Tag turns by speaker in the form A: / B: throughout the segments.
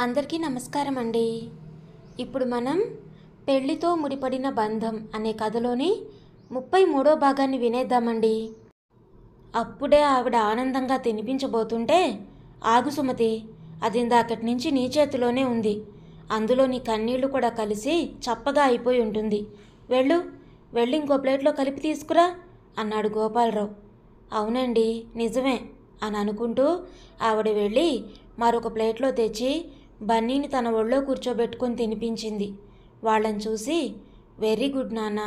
A: అందరికీ నమస్కారం అండి. ఇప్పుడు మనం పెళ్లితో ముడిపడిన బంధం అనే కథలోని 33వ భాగాన్ని వినేద్దామండి. అప్పుడే ఆవిడ ఆనందంగా తినిపించబోతుంటే, ఆగు సుమతి, అది ఇందాకటి నుంచి నీ చేతిలోనే ఉంది, అందులో నీ కన్నీళ్లు కూడా కలిసి చప్పగా అయిపోయి ఉంటుంది, వెళ్ళి ఇంకో ప్లేట్లో కలిపి తీసుకురా అన్నాడు గోపాలరావు. అవునండి, నిజమే అని అనుకుంటూ ఆవిడ వెళ్ళి మరొక ప్లేట్లో తెచ్చి బన్నీని తన ఒళ్ళో కూర్చోబెట్టుకొని తినిపించింది. వాళ్ళని చూసి, వెరీ గుడ్ నాన్న,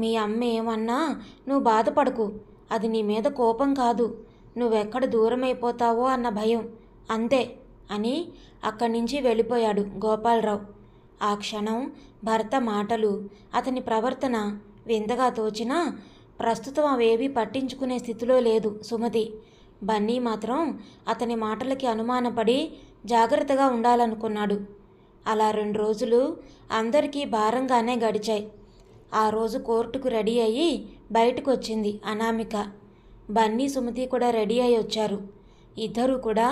A: మీ అమ్మ ఏమన్నా నువ్వు బాధపడకు, అది నీ మీద కోపం కాదు, నువ్వెక్కడ దూరమైపోతావో అన్న భయం, అంతే అని అక్కడి నుంచి వెళ్ళిపోయాడు గోపాలరావు. ఆ క్షణం భర్త మాటలు, అతని ప్రవర్తన వింతగా తోచినా ప్రస్తుతం అవేవీ పట్టించుకునే స్థితిలో లేదు సుమతి. బన్నీ మాత్రం అతని మాటలకి అనుమానపడి జాగ్రత్తగా ఉండాలనుకున్నాడు. అలా 2 రోజులు అందరికీ భారంగానే గడిచాయి. ఆ రోజు కోర్టుకు రెడీ అయ్యి బయటకు వచ్చింది అనామిక. బన్నీ సుమతి కూడా రెడీ అయి వచ్చారు. ఇద్దరూ కూడా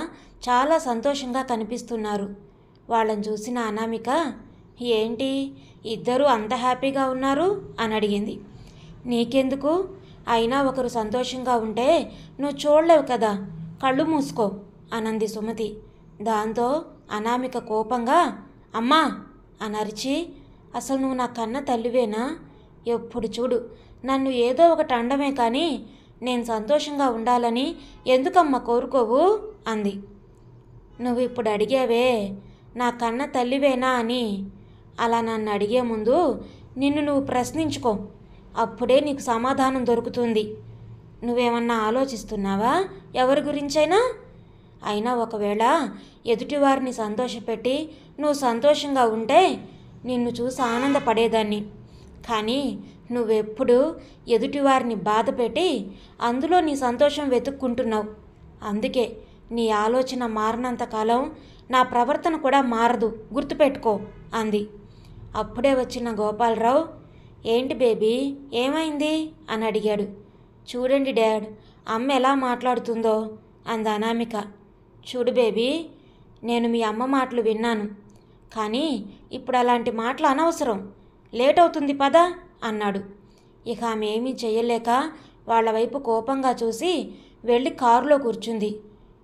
A: చాలా సంతోషంగా కనిపిస్తున్నారు. వాళ్ళని చూసిన అనామిక, ఏంటి ఇద్దరూ అంత హ్యాపీగా ఉన్నారు అని అడిగింది. నీకెందుకు, అయినా ఒకరు సంతోషంగా ఉంటే నువ్వు చూడలేవు కదా, కళ్ళు మూసుకో అనంది సుమతి. దాంతో అనామిక కోపంగా, అమ్మా అని అరిచి, అసలు నువ్వు నా కన్న తల్లివేనా? ఎప్పుడు చూడు నన్ను ఏదో ఒకటి అండమే కానీ నేను సంతోషంగా ఉండాలని ఎందుకమ్మా కోరుకోవు అంది. నువ్వు ఇప్పుడు అడిగావే నా కన్న తల్లివేనా అని, అలా నన్ను అడిగే ముందు నిన్ను నువ్వు ప్రశ్నించుకో, అప్పుడే నీకు సమాధానం దొరుకుతుంది. నువ్వేమన్నా ఆలోచిస్తున్నావా ఎవరి గురించైనా? అయినా ఒకవేళ ఎదుటివారిని సంతోషపెట్టి నువ్వు సంతోషంగా ఉంటే నిన్ను చూసి ఆనందపడేదాన్ని. కానీ నువ్వెప్పుడు ఎదుటివారిని బాధ పెట్టి అందులో నీ సంతోషం వెతుక్కుంటున్నావు. అందుకే నీ ఆలోచన మారినంతకాలం నా ప్రవర్తన కూడా మారదు, గుర్తుపెట్టుకో అంది. అప్పుడే వచ్చిన గోపాలరావు, ఏంటి బేబీ ఏమైంది అని అడిగాడు. చూడండి డాడ్, అమ్మ ఎలా మాట్లాడుతుందో అంది అనామిక. చూడు బేబీ, నేను మీ అమ్మ మాటలు విన్నాను, కానీ ఇప్పుడు అలాంటి మాటలు అనవసరం, లేట్ అవుతుంది పద అన్నాడు. ఇక ఆమె ఏమీ చెయ్యలేక వాళ్ళ వైపు కోపంగా చూసి వెళ్ళి కారులో కూర్చుంది.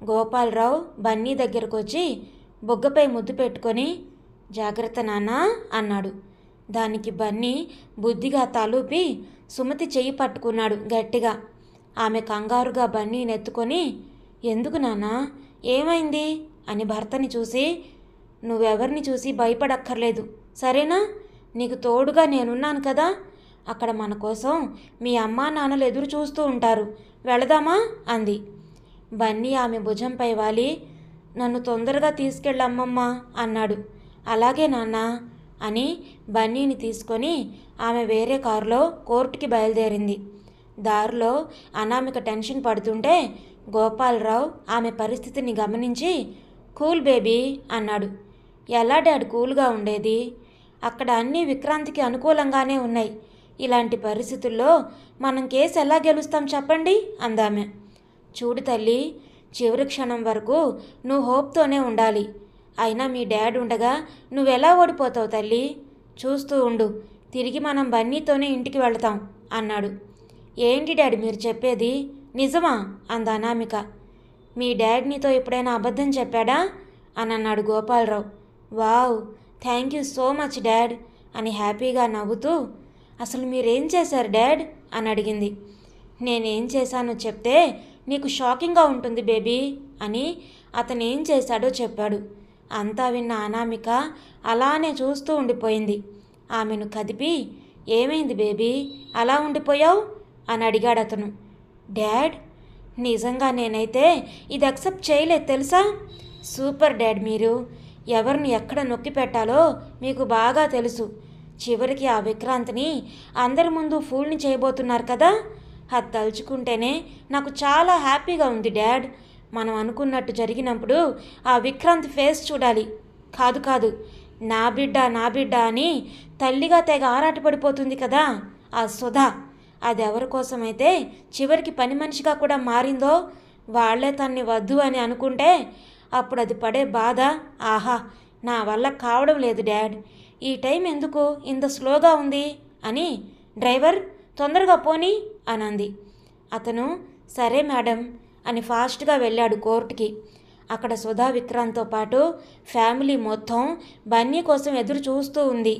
A: గోపాలరావు బన్నీ దగ్గరకు వచ్చి బొగ్గపై ముద్దు పెట్టుకొని, జాగ్రత్త నాన్న అన్నాడు. దానికి బన్నీ బుద్ధిగా తలూపి సుమతి చెయ్యి పట్టుకున్నాడు గట్టిగా. ఆమె కంగారుగా బన్నీని ఎత్తుకొని, ఎందుకు నాన్నా, ఏమైంది అని భర్తని చూసి, నువ్వెవరిని చూసి భయపడక్కర్లేదు సరేనా, నీకు తోడుగా నేనున్నాను కదా, అక్కడ మన కోసం మీ అమ్మా నాన్నలు ఎదురు చూస్తూ ఉంటారు, వెళదామా అంది. బన్నీ ఆమె భుజంపై వాలి, నన్ను తొందరగా తీసుకెళ్ళమ్మమ్మ అన్నాడు. అలాగే నాన్న అని బన్నీని తీసుకొని ఆమె వేరే కారులో కోర్టుకి బయలుదేరింది. దారిలో అనామిక టెన్షన్ పడుతుంటే గోపాలరావు ఆమె పరిస్థితిని గమనించి, కూల్ బేబీ అన్నాడు. ఎలా డాడ్ కూల్గా ఉండేది, అక్కడ అన్నీ విక్రాంతికి అనుకూలంగానే ఉన్నాయి, ఇలాంటి పరిస్థితుల్లో మనం కేసు ఎలా గెలుస్తాం చెప్పండి అందామె. చూడు తల్లి, చివరి క్షణం వరకు నువ్వు హోప్తోనే ఉండాలి, అయినా మీ డాడ్ ఉండగా నువ్వెలా ఓడిపోతావు తల్లి, చూస్తూ ఉండు, తిరిగి మనం బన్నీతోనే ఇంటికి వెళతాం అన్నాడు. ఏంటి డాడీ మీరు చెప్పేది, నిజమా అంది అనామిక. మీ డాడ్ నీతో ఎప్పుడైనా అబద్ధం చెప్పాడా అని అన్నాడు Gopalarao. Wow, thank you so much dad అని హ్యాపీగా నవ్వుతూ, అసలు మీరేం చేశారు డాడ్ అని అడిగింది. నేనేం చేశానో చెప్తే నీకు షాకింగ్గా ఉంటుంది బేబీ అని అతను ఏం చేశాడో చెప్పాడు. అంతా విన్న అనామిక అలానే చూస్తూ ఉండిపోయింది. ఆమెను కదిపి, ఏమైంది బేబీ అలా ఉండిపోయావు అని అడిగాడు అతను. డాడ్, నిజంగా నేనైతే ఇది అక్సెప్ట్ చేయలేదు తెలుసా, సూపర్ డాడ్, మీరు ఎవరిని ఎక్కడ నొక్కి పెట్టాలో మీకు బాగా తెలుసు, చివరికి ఆ విక్రాంతిని అందరి ముందు ఫూల్ని చేయబోతున్నారు కదా, అది తలుచుకుంటేనే నాకు చాలా హ్యాపీగా ఉంది డాడ్, మనం అనుకున్నట్టు జరిగినప్పుడు ఆ విక్రాంతి ఫేస్ చూడాలి, కాదు నా బిడ్డ అని తల్లిగా తెగ ఆరాటపడిపోతుంది కదా ఆ సుధా, అది ఎవరి కోసమైతే చివరికి పని మనిషిగా కూడా మారిందో వాళ్లే తన్ని వద్దు అని అనుకుంటే అప్పుడు అది పడే బాధ, ఆహా, నా వల్ల కావడం లేదు డాడ్. ఈ టైం ఎందుకు ఇంత స్లోగా ఉంది అని, డ్రైవర్ తొందరగా పోనీ అనంది. అతను సరే మేడం అని ఫాస్ట్గా వెళ్ళాడు కోర్టుకి. అక్కడ సుధా విక్రాంత్తో పాటు ఫ్యామిలీ మొత్తం బన్నీ కోసం ఎదురు చూస్తూ ఉంది.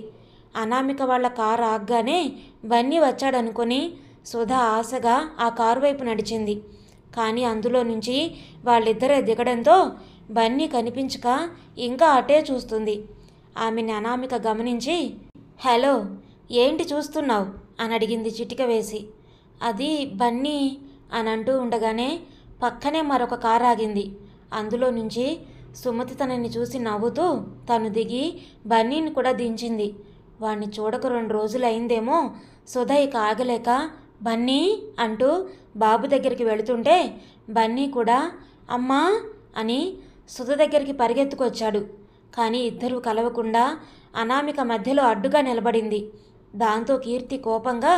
A: అనామిక వాళ్ళ కారు ఆగ్గానే బన్నీ వచ్చాడనుకొని సుధా ఆశగా ఆ కారు వైపు నడిచింది. కానీ అందులో నుంచి వాళ్ళిద్దరే దిగడంతో బన్నీ కనిపించక ఇంకా అటే చూస్తుంది. ఆమెని అనామిక గమనించి, హలో, ఏంటి చూస్తున్నావు అని అడిగింది చిటిక వేసి. అది బన్నీ అని అంటూ ఉండగానే పక్కనే మరొక కారు ఆగింది. అందులో నుంచి సుమతి తనని చూసి నవ్వుతూ తను దిగి బన్నీని కూడా దించింది. వాణ్ణి చూడక 2 రోజులైందేమో. సుధ ఇక ఆగలేక బన్నీ అంటూ బాబు దగ్గరికి వెళుతుంటే బన్నీ కూడా అమ్మా అని సుధ దగ్గరికి పరిగెత్తుకొచ్చాడు. కానీ ఇద్దరూ కలవకుండా అనామిక మధ్యలో అడ్డుగా నిలబడింది. దాంతో కీర్తి కోపంగా,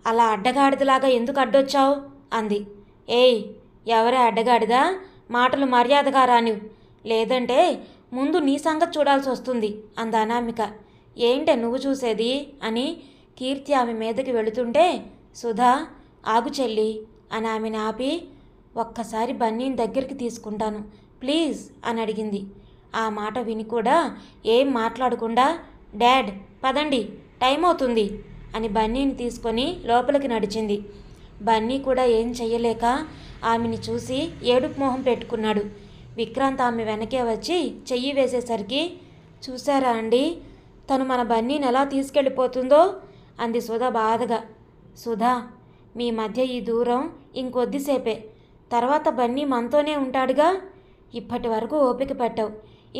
A: అలా అడ్డగాడిదలాగా ఎందుకు అడ్డొచ్చావు అంది. ఏయ్, ఎవరే అడ్డగాడిదా? మాటలు మర్యాదగా రానివ్, లేదంటే ముందు నీ సంగతి చూడాల్సి వస్తుంది అంది అనామిక. ఏంటే నువ్వు చూసేది అని కీర్తి ఆమె మీదకి వెళుతుంటే సుధా, ఆగు చెల్లి అని ఆమెను ఆపి, ఒక్కసారి బన్నీని దగ్గరికి తీసుకుంటాను ప్లీజ్ అని అడిగింది. ఆ మాట విని కూడా ఏం మాట్లాడకుండా, డాడ్ పదండి టైం అవుతుంది అని బన్నీని తీసుకొని లోపలికి నడిచింది. బన్నీ కూడా ఏం చెయ్యలేక ఆమెని చూసి ఏడుపు మొహం పెట్టుకున్నాడు. విక్రాంత్ ఆమె వెనకే వచ్చి చెయ్యి వేసేసరికి, చూసారా అండి, తను మన బన్నీని ఎలా తీసుకెళ్ళిపోతుందో అంది సుధా బాధగా. సుధా, మీ మధ్య ఈ దూరం ఇంకొద్దిసేపే, తర్వాత బన్నీ మనతోనే ఉంటాడుగా. ఇప్పటి వరకు ఓపిక పెట్టావు,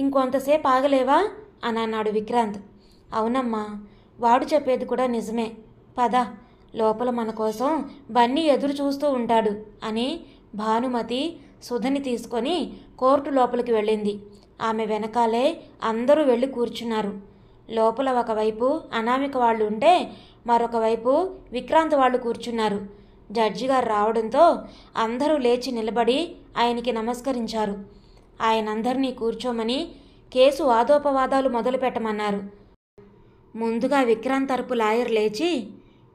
A: ఇంకొంతసేపు ఆగలేవా అని అన్నాడు విక్రాంత్. అవునమ్మా, వాడు చెప్పేది కూడా నిజమే, పద, లోపల మన కోసం బన్నీ ఎదురు చూస్తూ ఉంటాడు అని భానుమతి సుధని తీసుకొని కోర్టు లోపలికి వెళ్ళింది. ఆమె వెనకాలే అందరూ వెళ్ళి కూర్చున్నారు. లోపల ఒకవైపు అనామిక వాళ్ళు ఉంటే మరొక వైపు విక్రాంత్ వాళ్ళు కూర్చున్నారు. జడ్జి గారు రావడంతో అందరూ లేచి నిలబడి ఆయనకి నమస్కరించారు. ఆయన అందరినీ కూర్చోమని కేసు వాదోపవాదాలు మొదలుపెట్టమన్నారు. ముందుగా విక్రాంత్ తరపు లాయర్ లేచి,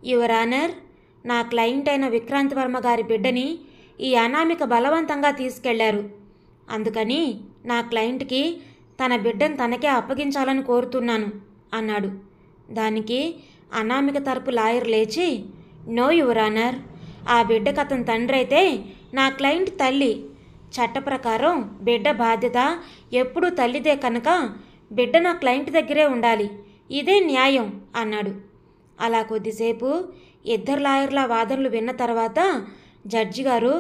A: యువర్ ఆనర్, నా క్లయింట్ అయిన విక్రాంత్ వర్మ గారి బిడ్డని ఈ అనామిక బలవంతంగా తీసుకెళ్లారు. అందుకని నా క్లయింట్కి తన బిడ్డను తనకే అప్పగించాలని కోరుతున్నాను అన్నాడు. దానికి అనామిక తరపు లాయర్ లేచి, నో యువర్ ఆనర్, ఆ బిడ్డకు అతని తండ్రి అయితే నా క్లయింట్ తల్లి. చట్ట ప్రకారం బిడ్డ బాధ్యత ఎప్పుడూ తల్లిదే కనుక బిడ్డ నా క్లయింట్ దగ్గరే ఉండాలి, ఇదే న్యాయం అన్నాడు. అలా కొద్దిసేపు ఇద్దరు లాయర్ల వాదనలు విన్న తర్వాత జడ్జి గారు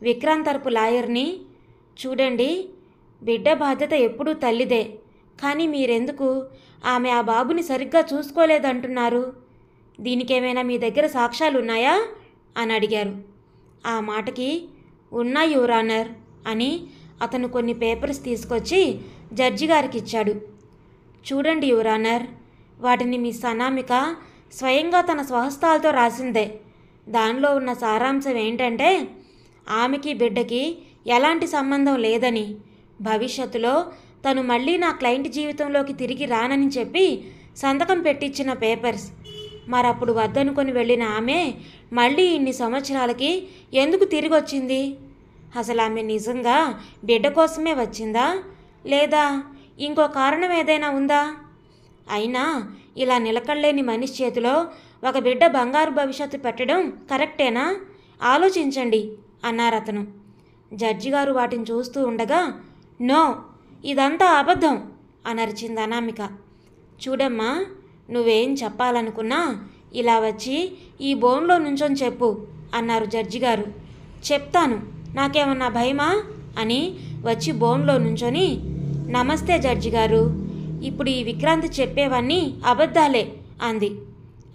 A: విక్రాంత్ తరపు లాయర్ని, చూడండి, బిడ్డ బాధ్యత ఎప్పుడూ తల్లిదే, కానీ మీరెందుకు ఆమె ఆ బాబుని సరిగ్గా చూసుకోలేదంటున్నారు? దీనికేమైనా మీ దగ్గర సాక్ష్యాలు ఉన్నాయా అని అడిగారు. ఆ మాటకి ఉన్నాయి యువర్ ఆనర్ అని అతను కొన్ని పేపర్స్ తీసుకొచ్చి జడ్జి గారికి ఇచ్చాడు. చూడండి యువర్ ఆనర్, వాటిని మిస్ అనామిక స్వయంగా తన స్వహస్తాలతో రాసిందే. దానిలో ఉన్న సారాంశం ఏంటంటే, ఆమెకి బిడ్డకి ఎలాంటి సంబంధం లేదని, భవిష్యత్తులో తను మళ్ళీ నా క్లయింట్ జీవితంలోకి తిరిగి రానని చెప్పి సంతకం పెట్టించిన పేపర్స్. మరప్పుడు వద్దనుకొని వెళ్ళిన ఆమె మళ్ళీ ఇన్ని సంవత్సరాలకి ఎందుకు తిరిగి వచ్చింది? అసలు ఆమె నిజంగా బిడ్డ కోసమే వచ్చిందా, లేదా ఇంకో కారణం ఏదైనా ఉందా? అయినా ఇలా నిలకడలేని మనిషి చేతిలో ఒక బిడ్డ బంగారు భవిష్యత్తు పెట్టడం కరెక్టేనా? ఆలోచించండి అన్నారు అతను. జడ్జి గారు వాటిని చూస్తూ ఉండగా, నో, ఇదంతా అబద్ధం అనరిచింది అనామిక. చూడమ్మా, నువ్వేం చెప్పాలనుకున్నా ఇలా వచ్చి ఈ బోన్లో నుంచొని చెప్పు అన్నారు జడ్జి గారు. చెప్తాను, నాకేమన్నా భయమా అని వచ్చి బోన్లో నుంచొని, నమస్తే జడ్జి గారు, ఇప్పుడు ఈ విక్రాంత్ చెప్పేవన్నీ అబద్ధాలే అంది.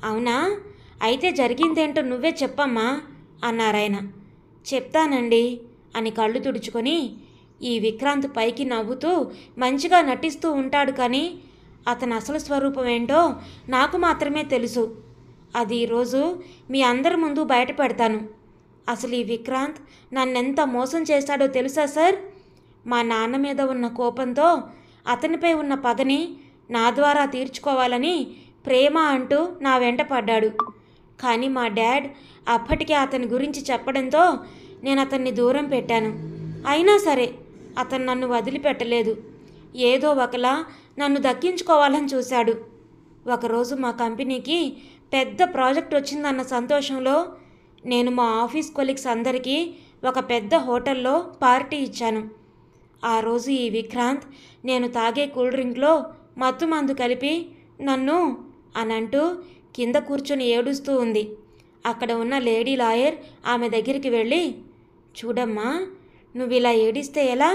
A: అవునా, అయితే జరిగిందేంటో నువ్వే చెప్పమ్మా అన్నారాయన. చెప్తానండి అని కళ్ళు తుడుచుకొని, ఈ విక్రాంత్ పైకి నవ్వుతూ మంచిగా నటిస్తూ ఉంటాడు, కానీ అతని అసలు స్వరూపం ఏంటో నాకు మాత్రమే తెలుసు. అది ఈరోజు మీ అందరి ముందు బయట పెడతాను. అసలు ఈ విక్రాంత్ నన్నెంత మోసం చేశాడో తెలుసా సార్? మా నాన్న మీద ఉన్న కోపంతో అతనిపై ఉన్న పగని నా ద్వారా తీర్చుకోవాలని ప్రేమ అంటూ నా వెంట పడ్డాడు. కానీ మా డాడ్ అప్పటికే అతని గురించి చెప్పడంతో నేను అతన్ని దూరం పెట్టాను. అయినా సరే అతను నన్ను వదిలిపెట్టలేదు. ఏదో ఒకలా నన్ను దక్కించుకోవాలని చూశాడు. ఒకరోజు మా కంపెనీకి పెద్ద ప్రాజెక్ట్ వచ్చిందన్న సంతోషంలో నేను మా ఆఫీస్ కొలీగ్స్ అందరికీ ఒక పెద్ద హోటల్లో పార్టీ ఇచ్చాను. ఆ రోజు ఈ విక్రాంత్ నేను తాగే కూల్ డ్రింక్లో మత్తు మందు కలిపి నన్ను అనంటూ కింద కూర్చొని ఏడుస్తూ ఉంది. అక్కడ ఉన్న లేడీ లాయర్ ఆమె దగ్గరికి వెళ్ళి, చూడమ్మా, నువ్వు ఇలా ఏడిస్తే ఎలా?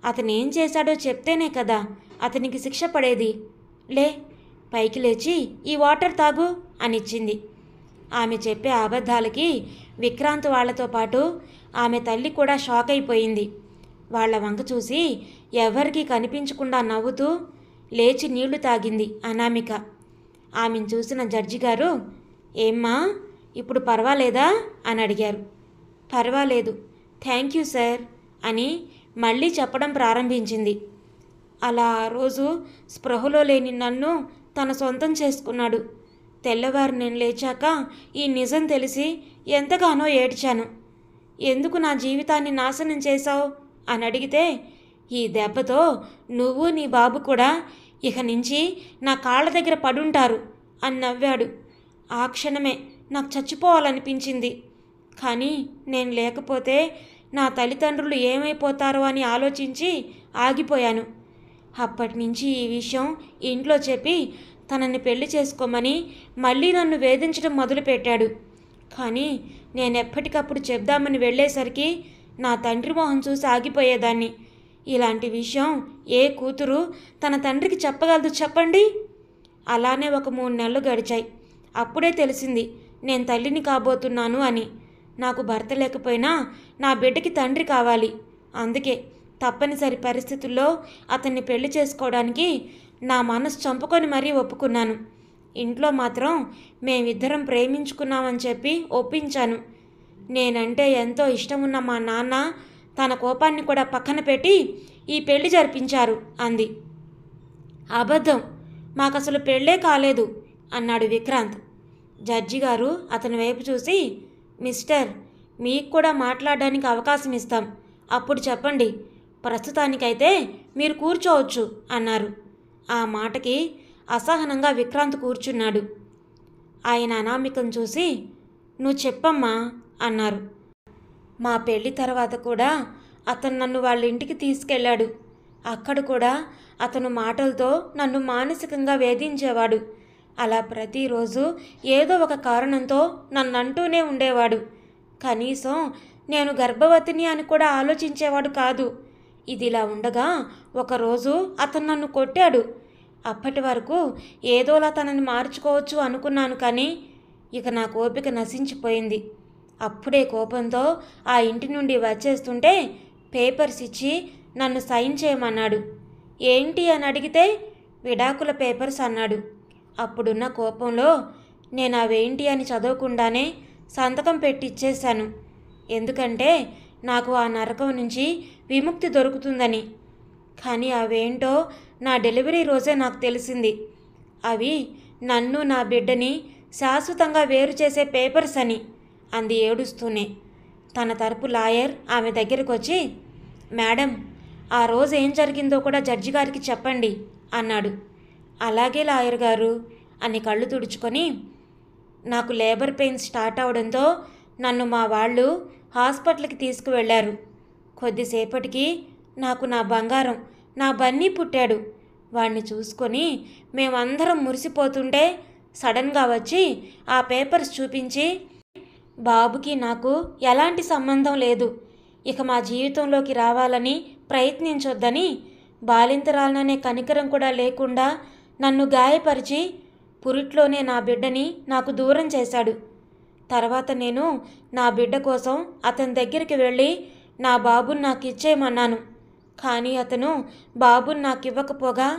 A: అతను ఏం చేశాడో చెప్తేనే కదా అతనికి శిక్ష పడేది. లే, పైకి లేచి ఈ వాటర్ తాగు అనిచ్చింది. ఆమె చెప్పే అబద్ధాలకి విక్రాంత్ వాళ్లతో పాటు ఆమె తల్లి కూడా షాక్ అయిపోయింది. వాళ్ల వంక చూసి ఎవరికీ కనిపించకుండా నవ్వుతూ లేచి నీళ్లు తాగింది అనామిక. ఆమెను చూసిన జడ్జి గారు, ఏమ్మా, ఇప్పుడు పర్వాలేదా అని అడిగారు. పర్వాలేదు, థ్యాంక్ యూ సార్ అని మళ్ళీ చెప్పడం ప్రారంభించింది. అలా ఆ రోజు స్పృహలో లేని నన్ను తన సొంతం చేసుకున్నాడు. తెల్లవారు నేను లేచాక ఈ నిజం తెలిసి ఎంతగానో ఏడ్చాను. ఎందుకు నా జీవితాన్ని నాశనం చేశావు అని అడిగితే, ఈ దెబ్బతో నువ్వు నీ బాబు కూడా ఇక నుంచి నా కాళ్ళ దగ్గర పడుంటారు అని నవ్వాడు. ఆ క్షణమే నాకు చచ్చిపోవాలనిపించింది. కానీ నేను లేకపోతే నా తల్లిదండ్రులు ఏమైపోతారో అని ఆలోచించి ఆగిపోయాను. అప్పటి నుంచి ఈ విషయం ఇంట్లో చెప్పి తనని పెళ్లి చేసుకోమని మళ్ళీ నన్ను వేధించడం మొదలుపెట్టాడు. కానీ నేను ఎప్పటికప్పుడు చెప్దామని వెళ్ళేసరికి నా తండ్రి మొహం చూసి ఆగిపోయేదాన్ని. ఇలాంటి విషయం ఏ కూతురు తన తండ్రికి చెప్పగలదు చెప్పండి? అలానే ఒక 3 నెలలు గడిచాయి. అప్పుడే తెలిసింది నేను తల్లిని కాబోతున్నాను అని. నాకు భర్త లేకపోయినా నా బిడ్డకి తండ్రి కావాలి. అందుకే తప్పనిసరి పరిస్థితుల్లో అతన్ని పెళ్లి చేసుకోవడానికి నా మనసు చంపుకొని మరీ ఒప్పుకున్నాను. ఇంట్లో మాత్రం మేమిద్దరం ప్రేమించుకున్నామని చెప్పి ఒప్పించాను. నేనంటే ఎంతో ఇష్టం ఉన్న మా నాన్న తన కోపాన్ని కూడా పక్కన పెట్టి ఈ పెళ్లి జరిపించారు అంది. అబద్ధం, మాకసలు పెళ్ళే కాలేదు అన్నాడు విక్రాంత్. జడ్జి గారు అతని వైపు చూసి, మిస్టర్, మీకు కూడా మాట్లాడడానికి అవకాశం ఇస్తాం, అప్పుడు చెప్పండి, ప్రస్తుతానికైతే మీరు కూర్చోవచ్చు అన్నారు. ఆ మాటకి అసహనంగా విక్రాంత్ కూర్చున్నాడు. ఆయన అనామికను చూసి, నువ్వు చెప్పమ్మా అన్నారు. మా పెళ్లి తర్వాత కూడా అతను నన్ను వాళ్ళ ఇంటికి తీసుకెళ్ళాడు. అక్కడ కూడా అతను మాటలతో నన్ను మానసికంగా వేధించేవాడు. అలా ప్రతిరోజు ఏదో ఒక కారణంతో నన్ను అంటూనే ఉండేవాడు. కనీసం నేను గర్భవతిని అని కూడా ఆలోచించేవాడు కాదు. ఇదిలా ఉండగా ఒకరోజు అతను నన్ను కొట్టాడు. అప్పటి వరకు ఏదోలా తనని మార్చుకోవచ్చు అనుకున్నాను, కానీ ఇక నా ఓపిక నశించిపోయింది. అప్పుడే కోపంతో ఆ ఇంటి నుండి వచ్చేస్తుంటే పేపర్స్ ఇచ్చి నన్ను సైన్ చేయమన్నాడు. ఏంటి అని అడిగితే విడాకుల పేపర్స్ అన్నాడు. అప్పుడున్న కోపంలో నేను అవేంటి అని చదవకుండానే సంతకం పెట్టి ఇచ్చేశాను. ఎందుకంటే నాకు ఆ నరకం నుంచి విముక్తి దొరుకుతుందని. కానీ అవేంటో నా డెలివరీ రోజే నాకు తెలిసింది. అవి నన్ను నా బిడ్డని శాశ్వతంగా వేరు చేసే పేపర్స్ అని అంది ఏడుస్తూనే. తన తరపు లాయర్ ఆమె దగ్గరికి వచ్చి, మేడం, ఆ రోజు ఏం జరిగిందో కూడా జడ్జి గారికి చెప్పండి అన్నాడు. అలాగే లాయర్ గారు అని కళ్ళు తుడుచుకొని, నాకు లేబర్ పెయిన్స్ స్టార్ట్ అవడంతో నన్ను మా వాళ్ళు హాస్పిటల్కి తీసుకువెళ్ళారు. కొద్దిసేపటికి నాకు నా బంగారం, నా బన్నీ పుట్టాడు. వాణ్ణి చూసుకొని మేమందరం మురిసిపోతుంటే సడన్గా వచ్చి ఆ పేపర్స్ చూపించి, బాబుకి నాకు ఎలాంటి సంబంధం లేదు, ఇక మా జీవితంలోకి రావాలని ప్రయత్నించొద్దని, బాలింతరాలననే కనికరం కూడా లేకుండా నన్ను గాయపరిచి పురిట్లోనే నా బిడ్డని నాకు దూరం చేశాడు. తర్వాత నేను నా బిడ్డ కోసం అతని దగ్గరికి వెళ్ళి నా బాబుని నాకు ఇచ్చేయమన్నాను. కానీ అతను బాబుని నాకు ఇవ్వకపోగా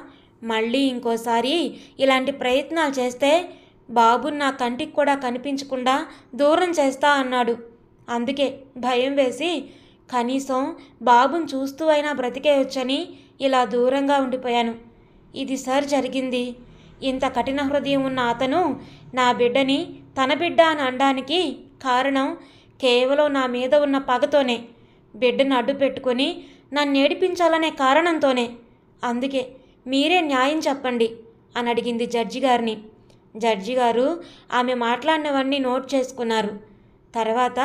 A: మళ్ళీ ఇంకోసారి ఇలాంటి ప్రయత్నాలు చేస్తే బాబుని నా కంటికి కూడా కనిపించకుండా దూరం చేస్తా అన్నాడు. అందుకే భయం వేసి కనీసం బాబుని చూస్తూ అయినా బ్రతికేయొచ్చని ఇలా దూరంగా ఉండిపోయాను. ఇది సార్ జరిగింది. ఇంత కఠిన హృదయం ఉన్న అతను నా బిడ్డని తన బిడ్డ అని అనడానికి కారణం కేవలం నా మీద ఉన్న పగతోనే, బిడ్డను అడ్డు పెట్టుకొని నన్ను ఏడిపించాలనే కారణంతోనే. అందుకే మీరే న్యాయం చెప్పండి అని అడిగింది జడ్జి గారిని. జడ్జి గారు ఆమె మాట్లాడినవన్నీ నోట్ చేసుకున్నారు. తర్వాత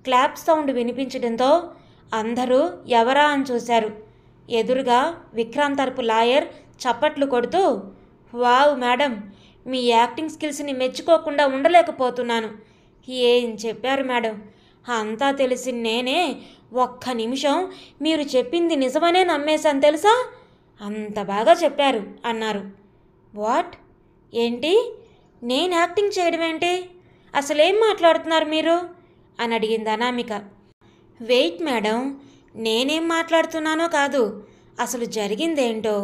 A: క్లాప్ సౌండ్ వినిపించడంతో అందరూ ఎవరా అని చూశారు. ఎదురుగా విక్రాంత్ తరపు లాయర్ చప్పట్లు కొడుతూ, వావ్ మేడం, మీ యాక్టింగ్ స్కిల్స్ని మెచ్చుకోకుండా ఉండలేకపోతున్నాను. ఏం చెప్పారు మేడం, అంతా తెలిసి నేనే ఒక్క నిమిషం మీరు చెప్పింది నిజమనే నమ్మేశాను తెలుసా, అంత బాగా చెప్పారు అన్నారు. వాట్, ఏంటి, నేను యాక్టింగ్ చేయడం ఏంటి, అసలేం మాట్లాడుతున్నారు మీరు అని అడిగింది అనామిక. వెయిట్ మేడం, నేనేం మాట్లాడుతున్నానో కాదు, అసలు జరిగిందేంటో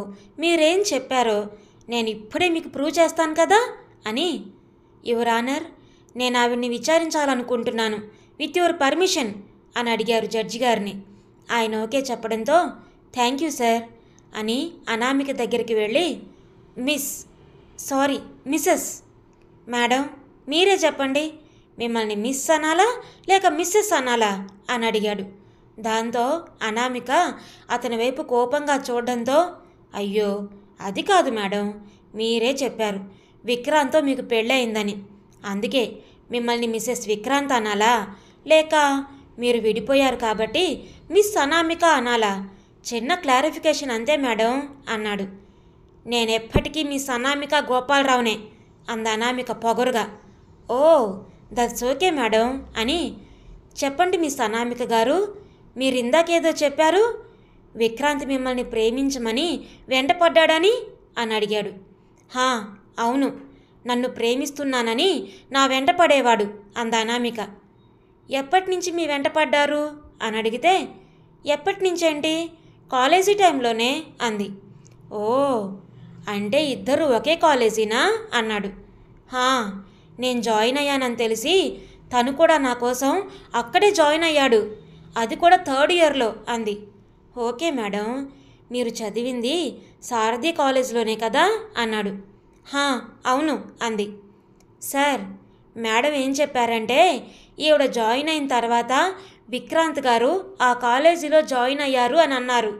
A: మీరేం చెప్పారో నేను ఇప్పుడే మీకు ప్రూవ్ చేస్తాను కదా అని. యువర్ ఆనర్, నేను ఆవిడ్ని విచారించాలనుకుంటున్నాను, విత్ యువర్ పర్మిషన్ అని అడిగారు జడ్జి గారిని. ఆయన ఓకే చెప్పడంతో థ్యాంక్ యూ సార్ అని అనామిక దగ్గరికి వెళ్ళి, మిస్సెస్ మేడం మీరే చెప్పండి, మిమ్మల్ని మిస్ అనాలా లేక మిస్సెస్ అనాలా అని అడిగాడు. దాంతో అనామిక అతని వైపు కోపంగా చూడడంతో, అయ్యో అది కాదు మేడం, మీరే చెప్పారు విక్రాంత్తో మీకు పెళ్ళయిందని, అందుకే మిమ్మల్ని మిస్సెస్ విక్రాంత్ అనాలా లేక మీరు విడిపోయారు కాబట్టి మిస్ అనామిక అనాలా, చిన్న క్లారిఫికేషన్ అంతే మేడం అన్నాడు. నేనెప్పటికీ మిస్ అనామిక గోపాలరావునే అంది అనామిక పొగరుగా. ఓ దట్స్ ఓకే మేడం అని. చెప్పండి మిస్ అనామిక గారు, మీరు ఇందాకేదో చెప్పారు, విక్రాంత్ మిమ్మల్ని ప్రేమించమని వెంటపడ్డాడని అని అడిగాడు. అవును, నన్ను ప్రేమిస్తున్నానని నా వెంట పడేవాడు అంది అనామిక. ఎప్పటి నుంచి మీ వెంట పడ్డారు అని అడిగితే, ఎప్పటి నుంచేంటి, కాలేజీ టైంలోనే అంది. ఓ అంటే ఇద్దరు ఒకే కాలేజీనా అన్నాడు. నేను జాయిన్ అయ్యానని తెలిసి తను కూడా నా కోసం అక్కడే జాయిన్ అయ్యాడు, అది కూడా 3rd ఇయర్లో అంది. ఓకే మేడం, మీరు చదివింది సారథి కాలేజ్లోనే కదా అన్నాడు. అవును అంది. సార్, మేడం ఏం చెప్పారంటే ఈవిడ జాయిన్ అయిన తర్వాత విక్రాంత్ గారు ఆ కాలేజీలో జాయిన్ అయ్యారు అని అన్నారు.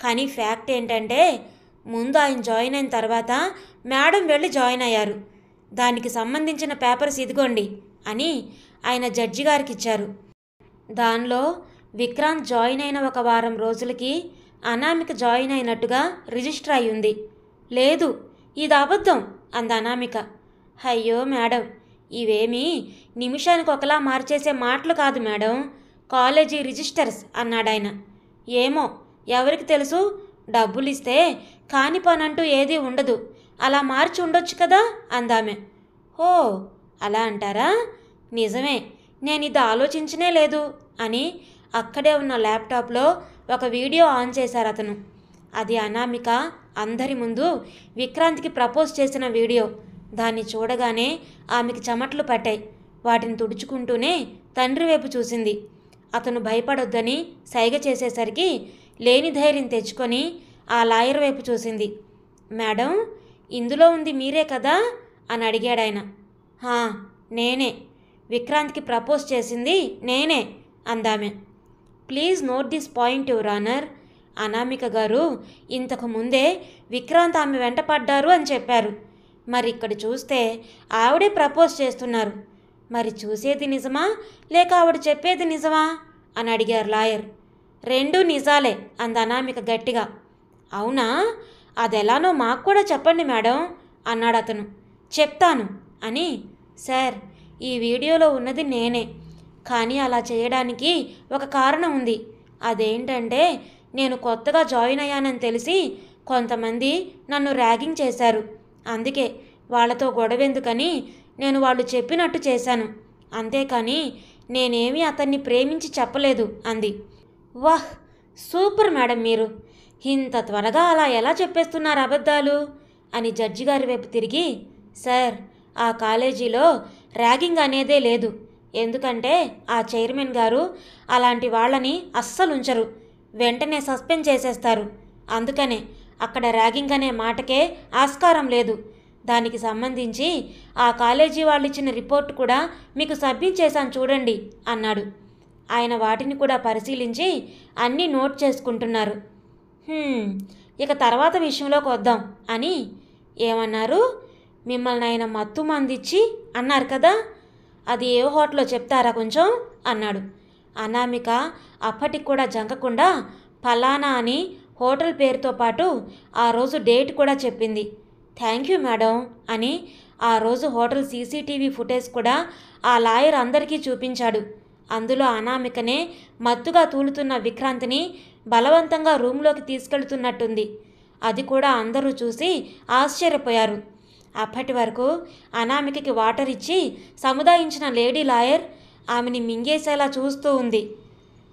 A: కానీ ఫ్యాక్ట్ ఏంటంటే ముందు ఆయన జాయిన్ అయిన తర్వాత మేడం వెళ్ళి జాయిన్ అయ్యారు. దానికి సంబంధించిన పేపర్స్ ఇదిగోండి అని ఆయన జడ్జి గారికి ఇచ్చారు. దానిలో విక్రాంత్ జాయిన్ అయిన 1 వారం రోజులకి అనామిక జాయిన్ అయినట్టుగా రిజిస్టర్ అయి ఉంది. లేదు, ఇది అబద్ధం అంది అనామిక. అయ్యో మేడం, ఇవేమీ నిమిషానికి ఒకలా మార్చేసే మాటలు కాదు మేడం, కాలేజీ రిజిస్టర్స్ అన్నాడాయన. ఏమో ఎవరికి తెలుసు, డబ్బులు ఇస్తే కాని పనంటూ ఏదీ ఉండదు, అలా మార్చి ఉండొచ్చు కదా అందామె. ఓ అలా అంటారా, నిజమే, నేను ఇది ఆలోచించనే లేదు అని అక్కడే ఉన్న ల్యాప్టాప్లో ఒక వీడియో ఆన్ చేశారు అతను. అది అనామిక అందరి ముందు విక్రాంత్కి ప్రపోజ్ చేసిన వీడియో. దాన్ని చూడగానే ఆమెకి చెమటలు పట్టాయి. వాటిని తుడుచుకుంటూనే తండ్రి వైపు చూసింది. అతను భయపడొద్దని సైగ చేసేసరికి లేని ధైర్యం తెచ్చుకొని ఆ లాయర్ వైపు చూసింది. మేడం, ఇందులో ఉంది మీరే కదా అని అడిగాడాయన. నేనే, విక్రాంత్కి ప్రపోజ్ చేసింది నేనే అందామె. Please note this point your honour, Anamika గారు ఇంతకు ముందే విక్రాంత్ ఆమె వెంట పడ్డారు అని చెప్పారు. మరి ఇక్కడ చూస్తే ఆవిడే ప్రపోజ్ చేస్తున్నారు. మరి చూసేది నిజమా లేక ఆవిడ చెప్పేది నిజమా అని అడిగారు లాయర్. 2 నిజాలే అంది అనామిక గట్టిగా. అవునా, అదెలానో మాకు కూడా చెప్పండి మేడం అన్నాడు అతను. చెప్తాను అని. సార్, ఈ వీడియోలో ఉన్నది నేనే, కానీ అలా చేయడానికి ఒక కారణం ఉంది. అదేంటంటే నేను కొత్తగా జాయిన్ అయ్యానని తెలిసి కొంతమంది నన్ను ర్యాగింగ్ చేశారు. అందుకే వాళ్ళతో గొడవెందుకని నేను వాళ్ళు చెప్పినట్టు చేశాను. అంతేకాని నేనేమీ అతన్ని ప్రేమించి చెప్పలేదు అంది. వాహ్, సూపర్ మేడం, మీరు ఇంత త్వరగా అలా ఎలా చెప్పేస్తున్నారు అబద్ధాలు అని జడ్జి గారి వైపు తిరిగి, సార్, ఆ కాలేజీలో ర్యాగింగ్ అనేదే లేదు, ఎందుకంటే ఆ చైర్మన్ గారు అలాంటి వాళ్ళని అస్సలు ఉంచరు, వెంటనే సస్పెండ్ చేసేస్తారు. అందుకనే అక్కడ ర్యాగింగ్ అనే మాటకే ఆస్కారం లేదు. దానికి సంబంధించి ఆ కాలేజీ వాళ్ళు ఇచ్చిన రిపోర్ట్ కూడా మీకు సబ్మిట్ చేశాను చూడండి అన్నాడు. ఆయన వాటిని కూడా పరిశీలించి అన్నీ నోట్ చేసుకుంటున్నారు. ఇక తర్వాత విషయంలోకి వద్దాం అని. ఏమన్నారు? మిమ్మల్ని ఆయన మత్తు మందిచ్చి అన్నారు కదా, అది ఏ హోటల్లో చెప్తారా కొంచెం అన్నాడు. అనామిక అప్పటికి కూడా జంకకుండా ఫలానా అని హోటల్ పేరుతో పాటు ఆ రోజు డేట్ కూడా చెప్పింది. థ్యాంక్ యూ మేడం అని ఆ రోజు హోటల్ సీసీటీవీ ఫుటేజ్ కూడా ఆ లాయర్ అందరికీ చూపించాడు. అందులో అనామికనే మత్తుగా తూలుతున్న విక్రాంత్ని బలవంతంగా రూమ్లోకి తీసుకెళ్తున్నట్టుంది. అది కూడా అందరూ చూసి ఆశ్చర్యపోయారు. అప్పటి వరకు అనామికకి వాటర్ ఇచ్చి సముదాయించిన లేడీ లాయర్ ఆమెని మింగేసేలా చూస్తూ ఉంది.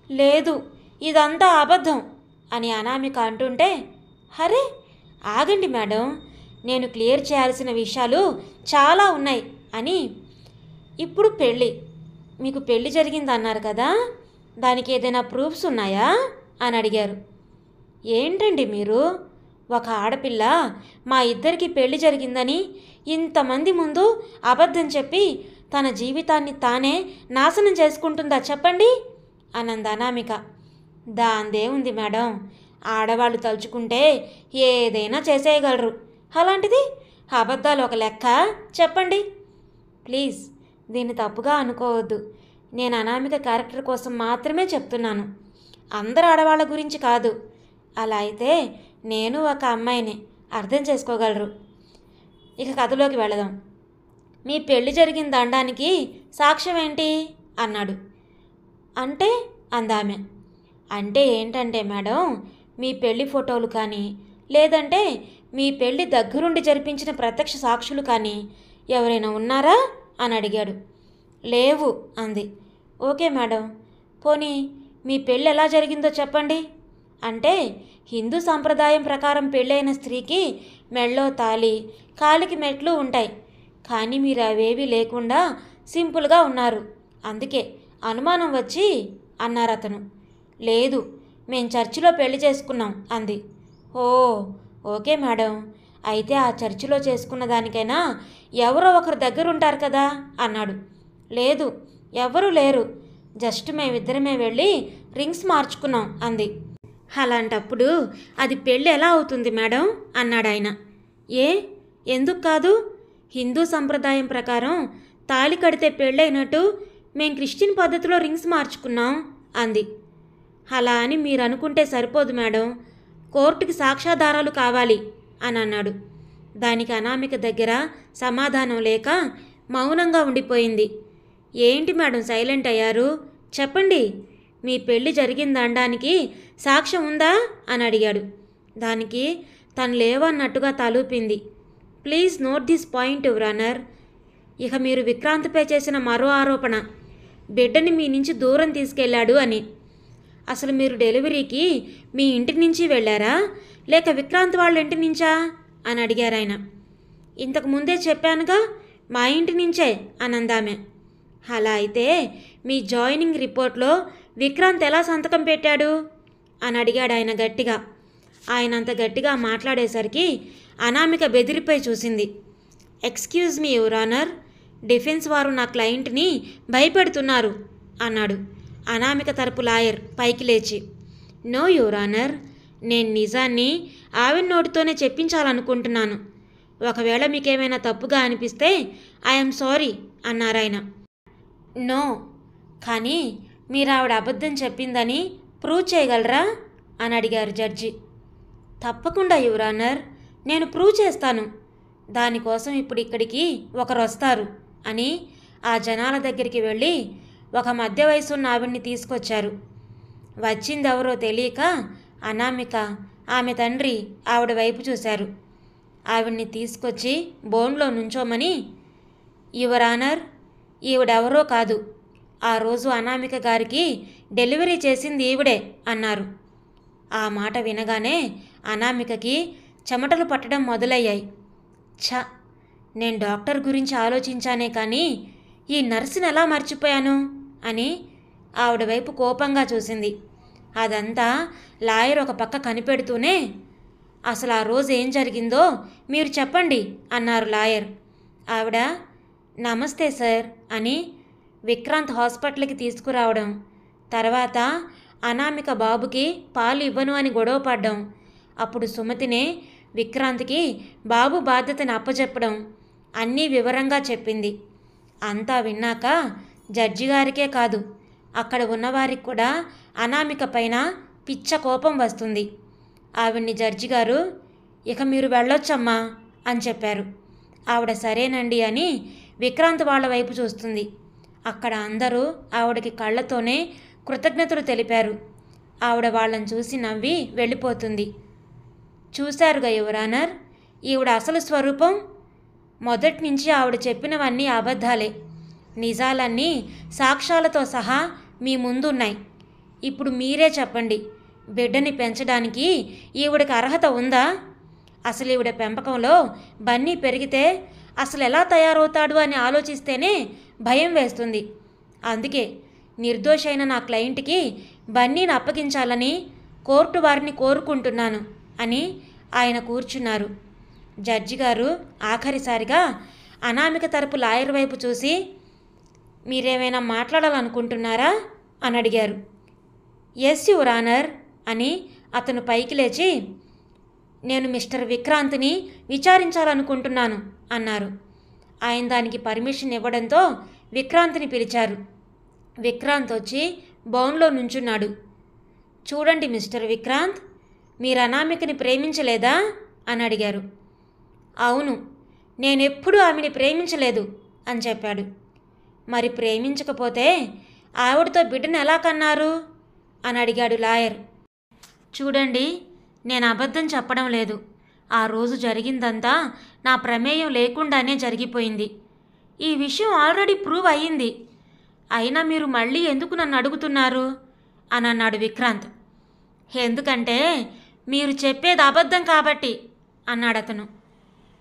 A: లేదు, ఇదంతా అబద్ధం అని అనామిక అంటుంటే, అరే ఆగండి మేడం, నేను క్లియర్ చేయాల్సిన విషయాలు చాలా ఉన్నాయి అని. ఇప్పుడు పెళ్ళి, మీకు పెళ్ళి జరిగిందన్నారు కదా, దానికి ఏదైనా ప్రూఫ్స్ ఉన్నాయా అని అడిగారు. ఏంటండి మీరు, ఒక ఆడపిల్ల మా ఇద్దరికి పెళ్లి జరిగిందని ఇంతమంది ముందు అబద్ధం చెప్పి తన జీవితాన్ని తానే నాశనం చేసుకుంటుందా చెప్పండి అనంది అనామిక. దాందేముంది మేడం, ఆడవాళ్ళు తలుచుకుంటే ఏదైనా చేసేయగలరు, అలాంటిది అబద్ధాలు ఒక లెక్క చెప్పండి. ప్లీజ్ దీన్ని తప్పుగా అనుకోవద్దు, నేను అనామిక క్యారెక్టర్ కోసం మాత్రమే చెప్తున్నాను, అందరు ఆడవాళ్ళ గురించి కాదు. అలా అయితే నేను ఒక అమ్మాయిని, అర్థం చేసుకోగలరు. ఇక కథలోకి వెళదాం. మీ పెళ్లి జరిగింది అనడానికి సాక్ష్యం ఏంటి అన్నాడు. అంటే అందామె. అంటే ఏంటంటే మేడం, మీ పెళ్లి ఫోటోలు కానీ లేదంటే మీ పెళ్లి దగ్గరుండి జరిపించిన ప్రత్యక్ష సాక్షులు కానీ ఎవరైనా ఉన్నారా అని అడిగాడు. లేవు అంది. ఓకే మేడం, పోనీ మీ పెళ్ళి ఎలా జరిగిందో చెప్పండి. అంటే హిందూ సంప్రదాయం ప్రకారం పెళ్ళైన స్త్రీకి మెళ్ళో తాళి, కాలికి మెట్లు ఉంటాయి, కానీ మీరు అవేవీ లేకుండా సింపుల్గా ఉన్నారు, అందుకే అనుమానం వచ్చి అన్నారు అతను. లేదు, మేం చర్చిలో పెళ్లి చేసుకున్నాం అంది. ఓ ఓకే మేడం, అయితే ఆ చర్చిలో చేసుకున్న దానికైనా ఎవరో ఒకరు దగ్గర ఉంటారు కదా అన్నాడు. లేదు, ఎవరూ లేరు, జస్ట్ మేమిద్దరమే వెళ్ళి రింగ్స్ మార్చుకున్నాం అంది. అలాంటప్పుడు అది పెళ్ళి ఎలా అవుతుంది మేడం అన్నాడు ఆయన. ఎందుకు కాదు, హిందూ సంప్రదాయం ప్రకారం తాళి కడితే పెళ్ళైనట్టు మేం క్రిస్టియన్ పద్ధతిలో రింగ్స్ మార్చుకున్నాం అంది. అలా అని మీరు అనుకుంటే సరిపోదు మేడం, కోర్టుకి సాక్ష్యాధారాలు కావాలి అని అన్నాడు. దానికి అనామిక దగ్గర సమాధానం లేక మౌనంగా ఉండిపోయింది. ఏంటి మేడం సైలెంట్ అయ్యారు, చెప్పండి, మీ పెళ్ళి జరిగిందనడానికి సాక్ష్యం ఉందా అని అడిగాడు. దానికి తను లేవన్నట్టుగా తలూపింది. Please note this point your honour. ఇక మీరు విక్రాంత్పై చేసిన మరో ఆరోపణ, బిడ్డని మీ నుంచి దూరం తీసుకెళ్లాడు అని. అసలు మీరు డెలివరీకి మీ ఇంటి నుంచి వెళ్ళారా లేక విక్రాంత్ వాళ్ళ ఇంటి నుంచా అని అడిగారు ఆయన. ఇంతకు ముందే చెప్పానుగా, మా ఇంటి నుంచే అనందామె. అలా అయితే మీ జాయినింగ్ రిపోర్ట్లో విక్రాంత్ ఎలా సంతకం పెట్టాడు అని అడిగాడు ఆయన గట్టిగా. ఆయన అంత గట్టిగా మాట్లాడేసరికి అనామిక బెదిరిపై చూసింది. Excuse me your honour, defence వారు నా క్లయింట్ని భయపెడుతున్నారు అన్నాడు అనామిక తరపు లాయర్ పైకి లేచి. నో యువర్ ఆనర్, నేను నిజాన్ని ఆవిడ నోటితోనే చెప్పించాలనుకుంటున్నాను, ఒకవేళ మీకేమైనా తప్పుగా అనిపిస్తే ఐఎమ్ సారీ అన్నారాయన. నో, కానీ మీరు ఆవిడ అబద్ధం చెప్పిందని ప్రూవ్ చేయగలరా అని అడిగారు జడ్జి. తప్పకుండా యువర్ ఆనర్, నేను ప్రూవ్ చేస్తాను, దానికోసం ఇప్పుడు ఇక్కడికి ఒకరు వస్తారు అని ఆ జనాల దగ్గరికి వెళ్ళి ఒక మధ్య వయసున్న ఆవిడ్ని తీసుకొచ్చారు. వచ్చిందెవరో తెలియక అనామిక, ఆమె తండ్రి ఆవిడ వైపు చూశారు. ఆవిడ్ని తీసుకొచ్చి బోన్లో నుంచోమని, యువర్ ఆనర్, ఈవిడెవరో కాదు, ఆ రోజు అనామిక గారికి డెలివరీ చేసింది ఈవిడే అన్నారు. ఆ మాట వినగానే అనామికకి చెమటలు పట్టడం మొదలయ్యాయి. నేను డాక్టర్ గురించి ఆలోచించానే కానీ ఈ నర్సుని ఎలా మర్చిపోయాను అని ఆవిడ వైపు కోపంగా చూసింది. అదంతా లాయర్ ఒక పక్క కనిపెడుతూనే, అసలు ఆ రోజు ఏం జరిగిందో మీరు చెప్పండి అన్నారు లాయర్. ఆవిడ నమస్తే సార్ అని విక్రాంత్ హాస్పిటల్కి తీసుకురావడం, తర్వాత అనామిక బాబుకి పాలు ఇవ్వను అని గొడవ పడ్డం, అప్పుడు సుమతినే విక్రాంత్కి బాబు బాధ్యతను అప్పచెప్పడం అన్నీ వివరంగా చెప్పింది. అంతా విన్నాక జడ్జి గారికే కాదు, అక్కడ ఉన్నవారికి కూడా అనామిక పైన పిచ్చ కోపం వస్తుంది. ఆవిడ్ని జడ్జి గారు ఇక మీరు వెళ్ళొచ్చమ్మా అని చెప్పారు. ఆవిడ సరేనండి అని విక్రాంత్ వాళ్ళ వైపు చూస్తుంది. అక్కడ అందరూ ఆవిడకి కళ్ళతోనే కృతజ్ఞతలు తెలిపారు. ఆవిడ వాళ్ళని చూసి నవ్వి వెళ్ళిపోతుంది. చూశారుగా యువర్ ఆనర్, ఈవిడ అసలు స్వరూపం. మొదటి నుంచి ఆవిడ చెప్పినవన్నీ అబద్ధాలే. నిజాలన్నీ సాక్ష్యాలతో సహా మీ ముందున్నాయి. ఇప్పుడు మీరే చెప్పండి, బిడ్డని పెంచడానికి ఈవిడకి అర్హత ఉందా? అసలు ఈవిడ పెంపకంలో బన్నీ పెరిగితే అసలు ఎలా తయారవుతాడు అని ఆలోచిస్తేనే భయం వేస్తుంది. అందుకే నిర్దోషైన నా క్లయింట్కి బన్నీని అప్పగించాలని కోర్టు వారిని కోరుకుంటున్నాను అని ఆయన కూర్చున్నారు. జడ్జి గారు ఆఖరిసారిగా అనామిక తరపు లాయర్ వైపు చూసి, మీరేమైనా మాట్లాడాలనుకుంటున్నారా అని అడిగారు. ఎస్ యువర్ ఆనర్ అని అతను పైకి లేచి, నేను మిస్టర్ విక్రాంత్ని విచారించాలనుకుంటున్నాను అన్నారు. ఆయన దానికి పర్మిషన్ ఇవ్వడంతో విక్రాంత్ని పిలిచారు. విక్రాంత్ వచ్చి బౌన్లో నుంచున్నాడు. చూడండి మిస్టర్ విక్రాంత్, మీరు అనామికని ప్రేమించలేదా అని అడిగారు. అవును, నేనెప్పుడూ ఆమెని ప్రేమించలేదు అని చెప్పాడు. మరి ప్రేమించకపోతే ఆవిడతో బిడ్డను ఎలా కన్నారు అని అడిగాడు లాయర్. చూడండి, నేను అబద్ధం చెప్పడం లేదు. ఆ రోజు జరిగిందంతా నా ప్రమేయం లేకుండానే జరిగిపోయింది. ఈ విషయం ఆల్రెడీ ప్రూవ్ అయ్యింది. అయినా మీరు మళ్ళీ ఎందుకు నన్ను అడుగుతున్నారు అని అన్నాడు విక్రాంత్. ఎందుకంటే మీరు చెప్పేది అబద్ధం కాబట్టి అన్నాడు అతను.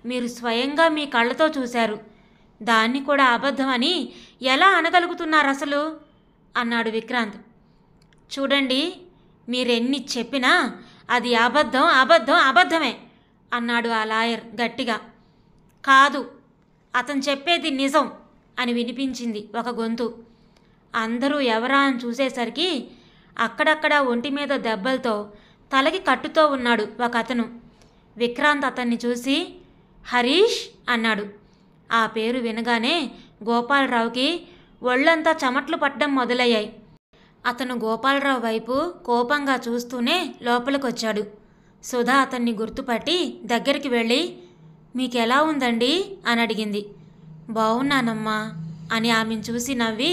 A: మీరు స్వయంగా మీ కళ్ళతో చూశారు, దాన్ని కూడా అబద్ధం అని ఎలా అనగలుగుతున్నారు అసలు అన్నాడు విక్రాంత్. చూడండి, మీరెన్ని చెప్పినా అది అబద్ధం అబద్ధం అబద్ధమే అన్నాడు ఆ లాయర్ గట్టిగా. కాదు, అతను చెప్పేది నిజం అని వినిపించింది ఒక గొంతు. అందరూ ఎవరా అని చూసేసరికి అక్కడక్కడ ఒంటి మీద దెబ్బలతో తలకి కట్టుతో ఉన్నాడు ఒక అతను. విక్రాంత్ అతన్ని చూసి హరీష్ అన్నాడు. ఆ పేరు వినగానే గోపాలరావుకి ఒళ్ళంతా చెమట్లు పట్టడం మొదలయ్యాయి. అతను గోపాలరావు వైపు కోపంగా చూస్తూనే లోపలికొచ్చాడు. సుధా అతన్ని గుర్తుపట్టి దగ్గరికి వెళ్ళి, మీకెలా ఉందండి అని అడిగింది. బాగున్నానమ్మా అని ఆమెను చూసి నవ్వి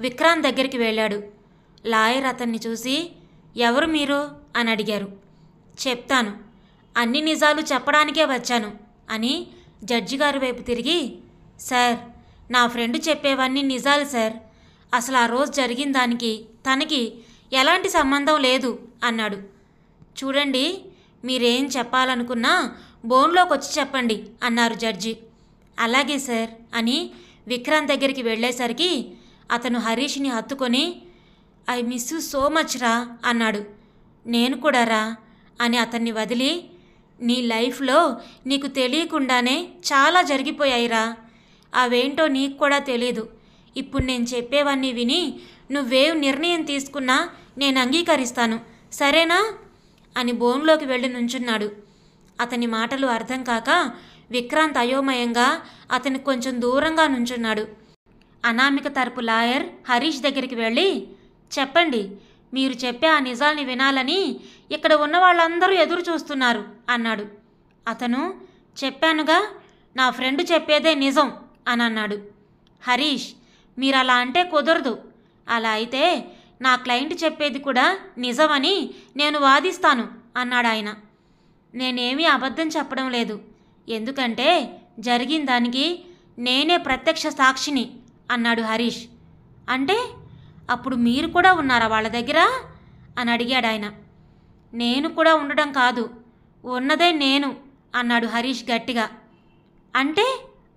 A: విక్రాంత్ దగ్గరికి వెళ్ళాడు. లాయర్ అతన్ని చూసి, ఎవరు మీరు అని అడిగారు. చెప్తాను, అన్ని నిజాలు చెప్పడానికే వచ్చాను అని జడ్జి గారి వైపు తిరిగి, సార్, నా ఫ్రెండ్ చెప్పేవన్నీ నిజాలు సార్. అసలు ఆ రోజు జరిగిన దానికి తనకి ఎలాంటి సంబంధం లేదు అన్నాడు. చూడండి, మీరేం చెప్పాలనుకున్నా బోన్లోకి వచ్చి చెప్పండి అన్నారు జడ్జి. అలాగే సార్ అని విక్రాంత్ దగ్గరికి వెళ్ళేసరికి అతను హరీష్ని హత్తుకొని, I miss you so much రా అన్నాడు. నేను కూడా రా అని అతన్ని వదిలి, నీ లైఫ్లో నీకు తెలియకుండానే చాలా జరిగిపోయాయిరా, అవేంటో నీకు కూడా తెలీదు. ఇప్పుడు నేను చెప్పేవన్నీ విని నువ్వేం నిర్ణయం తీసుకున్నా నేను అంగీకరిస్తాను, సరేనా అని బోన్లోకి వెళ్ళి నుంచున్నాడు. అతని మాటలు అర్థం కాక విక్రాంత్ అయోమయంగా అతనికి కొంచెం దూరంగా నుంచున్నాడు. అనామిక తరపు లాయర్ హరీష్ దగ్గరికి వెళ్ళి, చెప్పండి, మీరు చెప్పే ఆ నిజాల్ని వినాలని ఇక్కడ ఉన్న వాళ్ళందరూ ఎదురు చూస్తున్నారు అన్నాడు. అతను, చెప్పానుగా, నా ఫ్రెండ్ చెప్పేదే నిజం అని అన్నాడు. హరీష్, మీరు అలా అంటే కుదరదు. అలా అయితే నా క్లయింట్ చెప్పేది కూడా నిజమని నేను వాదిస్తాను అన్నాడు ఆయన. నేనేమీ అబద్ధం చెప్పడం లేదు, ఎందుకంటే జరిగిన దానికి నేనే ప్రత్యక్ష సాక్షిని అన్నాడు హరీష్. అంటే అప్పుడు మీరు కూడా ఉన్నారా వాళ్ళ దగ్గర అని అడిగాడు ఆయన. నేను కూడా ఉండడం కాదు, ఉన్నదే నేను అన్నాడు హరీష్ గట్టిగా. అంటే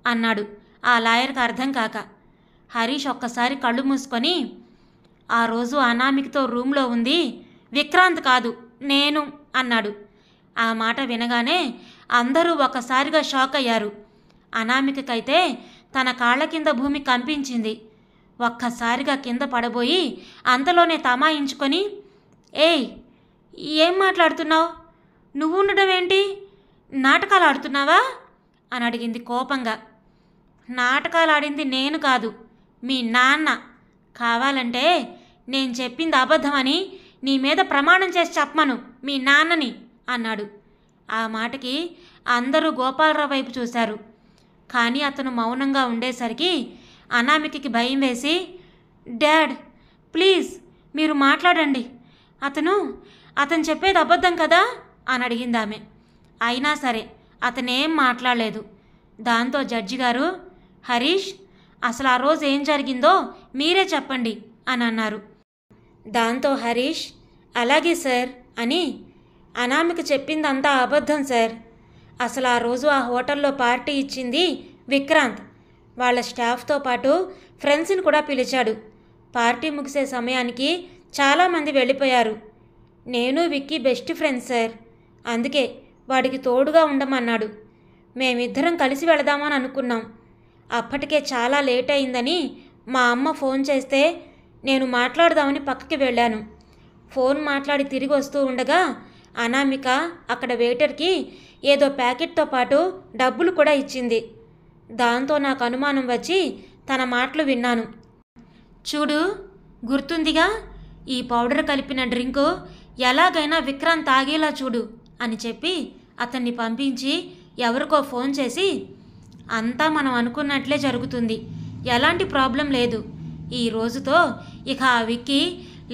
A: అన్నాడు ఆ లాయర్కి అర్థం కాక. హరీష్ ఒక్కసారి కళ్ళు మూసుకొని, ఆ రోజు అనామికతో రూమ్లో ఉంది విక్రాంత్ కాదు నేను అన్నాడు. ఆ మాట వినగానే అందరూ ఒకసారిగా షాక్ అయ్యారు. అనామికకైతే తన కాళ్ళ కింద భూమి కంపించింది. ఒక్కసారిగా కింద పడబోయి అంతలోనే తమాయించుకొని, ఏయ్, ఏం మాట్లాడుతున్నావు? నువ్వు ఉండడం ఏంటి? నాటకాలు ఆడుతున్నావా అని అడిగింది కోపంగా. నాటకాలు ఆడింది నేను కాదు, మీ నాన్న. కావాలంటే నేను చెప్పింది అబద్ధమని నీ మీద ప్రమాణం చేసి చెప్పమను మీ నాన్నని అన్నాడు. ఆ మాటకి అందరూ గోపాలరావు వైపు చూశారు. కానీ అతను మౌనంగా ఉండేసరికి అనామికకి భయం వేసి, డాడ్ ప్లీజ్ మీరు మాట్లాడండి, అతను చెప్పేది అబద్ధం కదా అని అడిగింది ఆమె. అయినా సరే అతనేం మాట్లాడలేదు. దాంతో జడ్జి గారు, హరీష్ అసలు ఆ రోజు ఏం జరిగిందో మీరే చెప్పండి అని అన్నారు. దాంతో హరీష్, అలాగే సార్ అని, అనామిక చెప్పిందంతా అబద్ధం సార్. అసలు ఆ రోజు ఆ హోటల్లో పార్టీ ఇచ్చింది విక్రాంత్. వాళ్ళ స్టాఫ్తో పాటు ఫ్రెండ్స్ని కూడా పిలిచాడు. పార్టీ ముగిసే సమయానికి చాలామంది వెళ్ళిపోయారు. నేను విక్కీ బెస్ట్ ఫ్రెండ్స్ సార్, అందుకే వాడికి తోడుగా ఉండమన్నాడు. మేమిద్దరం కలిసి వెళదామని అనుకున్నాం. అప్పటికే చాలా లేట్ అయిందని మా అమ్మ ఫోన్ చేస్తే నేను మాట్లాడదామని పక్కకి వెళ్ళాను. ఫోన్ మాట్లాడి తిరిగి వస్తూ ఉండగా అనామిక అక్కడ వెయిటర్కి ఏదో ప్యాకెట్తో పాటు డబ్బులు కూడా ఇచ్చింది. దాంతో నాకు అనుమానం వచ్చి తన మాటలు విన్నాను. చూడు, గుర్తుందిగా, ఈ పౌడర్ కలిపిన డ్రింకు ఎలాగైనా విక్రాంత్ తాగేలా చూడు అని చెప్పి అతన్ని పంపించి ఎవరికో ఫోన్ చేసి, అంతా మనం అనుకున్నట్లే జరుగుతుంది, ఎలాంటి ప్రాబ్లం లేదు, ఈ రోజుతో ఇక ఆ విక్కీ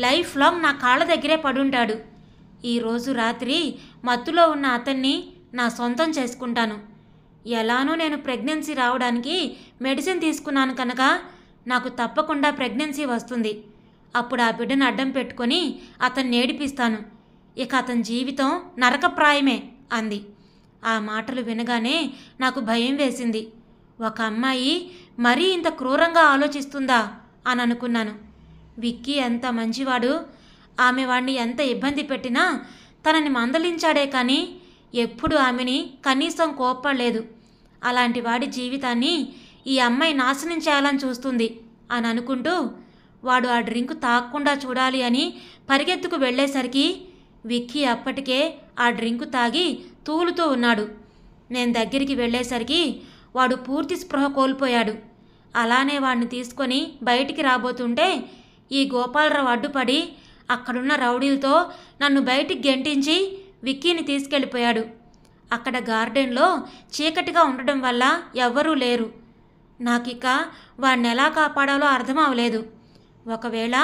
A: లైఫ్ లాంగ్ నా కాళ్ళ దగ్గరే పడుంటాడు. ఈరోజు రాత్రి మత్తులో ఉన్న అతన్ని నా సొంతం చేసుకుంటాను. ఎలానో నేను ప్రెగ్నెన్సీ రావడానికి మెడిసిన్ తీసుకున్నాను కనుక నాకు తప్పకుండా ప్రెగ్నెన్సీ వస్తుంది. అప్పుడు ఆ బిడ్డను అడ్డం పెట్టుకొని అతన్ని ఏడిపిస్తాను. ఇక అతని జీవితం నరకప్రాయమే అంది. ఆ మాటలు వినగానే నాకు భయం వేసింది. ఒక అమ్మాయి మరీ ఇంత క్రూరంగా ఆలోచిస్తుందా అని అనుకున్నాను. విక్కీ ఎంత మంచివాడు, ఆమె వాణ్ణి ఎంత ఇబ్బంది పెట్టినా తనని మందలించాడే కానీ ఎప్పుడు ఆమెని కనీసం కోప్పడలేదు. అలాంటి వాడి జీవితాన్ని ఈ అమ్మాయి నాశనం చేయాలని చూస్తుంది అని అనుకుంటూ వాడు ఆ డ్రింకు తాగకుండా చూడాలి అని పరిగెత్తుకు వెళ్ళేసరికి విక్కీ అప్పటికే ఆ డ్రింకు తాగి తూలుతూ ఉన్నాడు. నేను దగ్గరికి వెళ్ళేసరికి వాడు పూర్తి స్పృహ కోల్పోయాడు. అలానే వాడిని తీసుకొని బయటికి రాబోతుంటే ఈ గోపాలరావు అడ్డుపడి అక్కడున్న రౌడీలతో నన్ను బయటికి గెంటించి విక్కీని తీసుకెళ్ళిపోయాడు. అక్కడ గార్డెన్లో చీకటిగా ఉండడం వల్ల ఎవ్వరూ లేరు. నాకిక వాడిని ఎలా కాపాడాలో అర్థం అవ్వలేదు. ఒకవేళ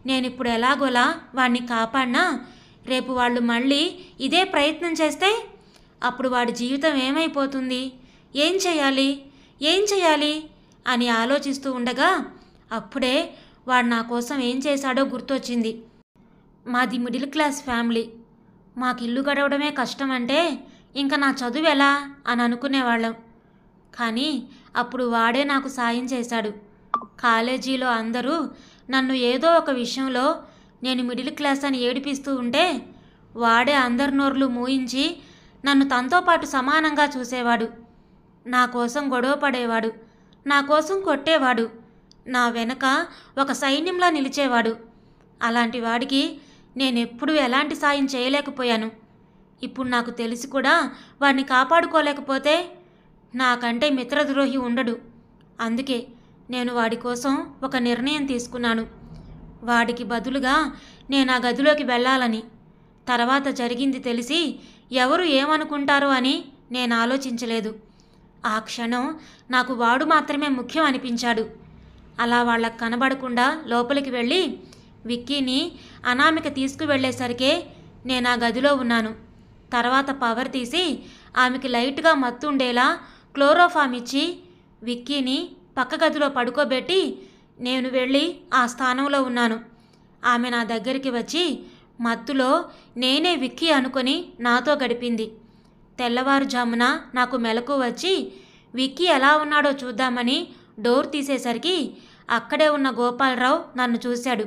A: నేనిప్పుడు ఎలాగోలా వాడిని కాపాడినా రేపు వాళ్ళు మళ్ళీ ఇదే ప్రయత్నం చేస్తే అప్పుడు వాడి జీవితం ఏమైపోతుంది, ఏం చేయాలి అని ఆలోచిస్తూ ఉండగా అప్పుడే వాడు నా కోసం ఏం చేశాడో గుర్తొచ్చింది. మాది మిడిల్ క్లాస్ ఫ్యామిలీ, మాకు ఇల్లు గడవడమే కష్టం అంటే ఇంకా నా చదువు ఎలా అని అనుకునేవాళ్ళం. కానీ అప్పుడు వాడే నాకు సాయం చేశాడు. కాలేజీలో అందరూ నన్ను ఏదో ఒక విషయంలో నేను మిడిల్ క్లాస్ అని ఏడిపిస్తూ ఉంటే వాడే అందరి నోర్లు మూయించి నన్ను తనతో పాటు సమానంగా చూసేవాడు. నా కోసం గొడవ పడేవాడు, నా కోసం కొట్టేవాడు, నా వెనక ఒక సైన్యంలా నిలిచేవాడు. అలాంటి వాడికి నేనెప్పుడూ ఎలాంటి సాయం చేయలేకపోయాను. ఇప్పుడు నాకు తెలిసి కూడా వాడిని కాపాడుకోలేకపోతే నాకంటే మిత్రద్రోహి ఉండడు. అందుకే నేను వాడి కోసం ఒక నిర్ణయం తీసుకున్నాను. వాడికి బదులుగా నేను ఆ గదిలోకి వెళ్ళాలని. తర్వాత జరిగింది తెలిసి ఎవరు ఏమనుకుంటారో అని నేను ఆలోచించలేదు. ఆ క్షణం నాకు వాడు మాత్రమే ముఖ్యం అనిపించాడు. అలా వాళ్ళకు కనబడకుండా లోపలికి వెళ్ళి విక్కీని అనామిక తీసుకువెళ్ళేసరికే నేను ఆ గదిలో ఉన్నాను. తర్వాత పవర్ తీసి ఆమెకి లైట్గా మత్తు ఉండేలా క్లోరోఫామ్ ఇచ్చి విక్కీని పక్క గదిలో పడుకోబెట్టి నేను వెళ్ళి ఆ స్థానంలో ఉన్నాను. ఆమె నా దగ్గరికి వచ్చి మత్తులో నేనే విక్కీ అనుకొని నాతో గడిపింది. తెల్లవారుజామున నాకు మెలకు వచ్చి విక్కీ ఎలా ఉన్నాడో చూద్దామని డోర్ తీసేసరికి అక్కడే ఉన్న గోపాలరావు నన్ను చూశాడు.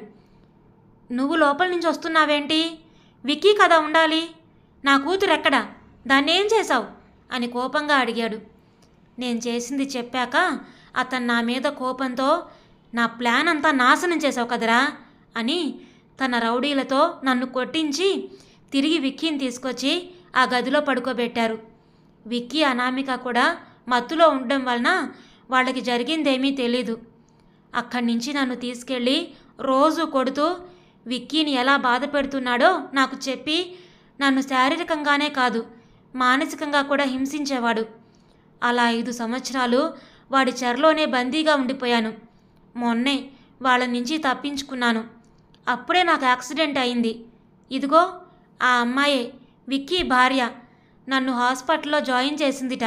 A: నువ్వు లోపల నుంచి వస్తున్నావేంటి? విక్కీ కదా ఉండాలి. నా కూతురు ఎక్కడా? దాన్ని ఏం చేశావు అని కోపంగా అడిగాడు. నేను చేసింది చెప్పాక అతను నా మీద కోపంతో నా ప్లాన్ అంతా నాశనం చేసావు కదరా అని తన రౌడీలతో నన్ను కొట్టించి తిరిగి విక్కీని తీసుకొచ్చి ఆ గదిలో పడుకోబెట్టారు. విక్కీ అనామిక కూడా మత్తులో ఉండడం వలన వాళ్ళకి జరిగిందేమీ తెలీదు. అక్కడి నుంచి నన్ను తీసుకెళ్ళి రోజు కొడుతూ విక్కీని ఎలా బాధ పెడుతున్నాడో నాకు చెప్పి నన్ను శారీరకంగానే కాదు మానసికంగా కూడా హింసించేవాడు. అలా 5 సంవత్సరాలు వాడి చెరలోనే బందీగా ఉండిపోయాను. మొన్నే వాళ్ళ నుంచి తప్పించుకున్నాను. అప్పుడే నాకు యాక్సిడెంట్ అయింది. ఇదిగో ఆ అమ్మాయే విక్కీ భార్య నన్ను హాస్పిటల్లో జాయిన్ చేసిందిట.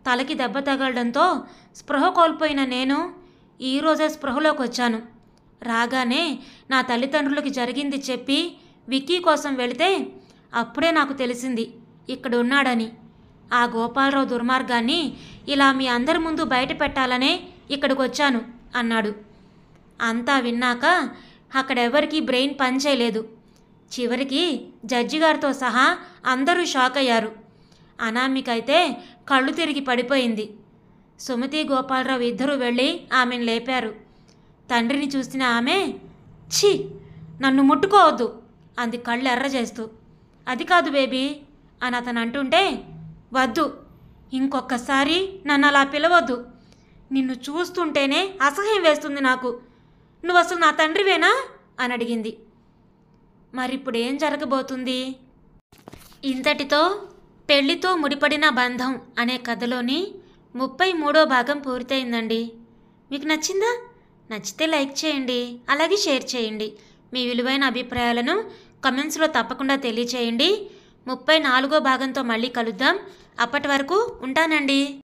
A: తలకి దెబ్బ తగలడంతో స్పృహ కోల్పోయిన నేను ఈరోజే స్పృహలోకి వచ్చాను. రాగానే నా తల్లిదండ్రులకి జరిగింది చెప్పి విక్కీ కోసం వెళితే అప్పుడే నాకు తెలిసింది ఇక్కడ ఉన్నాడని. ఆ గోపాలరావు దుర్మార్గాన్ని ఇలా మీ అందరి ముందు బయట పెట్టాలనే ఇక్కడికి వచ్చాను అన్నాడు. అంతా విన్నాక అక్కడెవరికీ బ్రెయిన్ పనిచేయలేదు. చివరికి జడ్జి గారితో సహా అందరూ షాక్ అయ్యారు. అనామిక అయితే కళ్ళు తిరిగి పడిపోయింది. సుమతి గోపాలరావు ఇద్దరూ వెళ్ళి ఆమెను లేపారు. తండ్రిని చూసిన ఆమె, ఛీ, నన్ను ముట్టుకోవద్దు అంది కళ్ళు ఎర్ర చేస్తూ. అది కాదు బేబీ అని అతను అంటుంటే, వద్దు, ఇంకొకసారి నన్ను అలా పిలవద్దు. నిన్ను చూస్తుంటేనే అసహ్యం వేస్తుంది నాకు. నువ్వు అసలు నా తండ్రివేనా అని అడిగింది. మరిప్పుడు ఏం జరగబోతుంది? ఇంతటితో పెళ్లితో ముడిపడిన బంధం అనే కథలోని 33వ భాగం పూర్తయిందండి. మీకు నచ్చిందా? నచ్చితే లైక్ చేయండి, అలాగే షేర్ చేయండి. మీ విలువైన అభిప్రాయాలను కమెంట్స్లో తప్పకుండా తెలియచేయండి. 34వ భాగంతో మళ్ళీ కలుద్దాం. అప్పటి వరకు ఉంటానండి.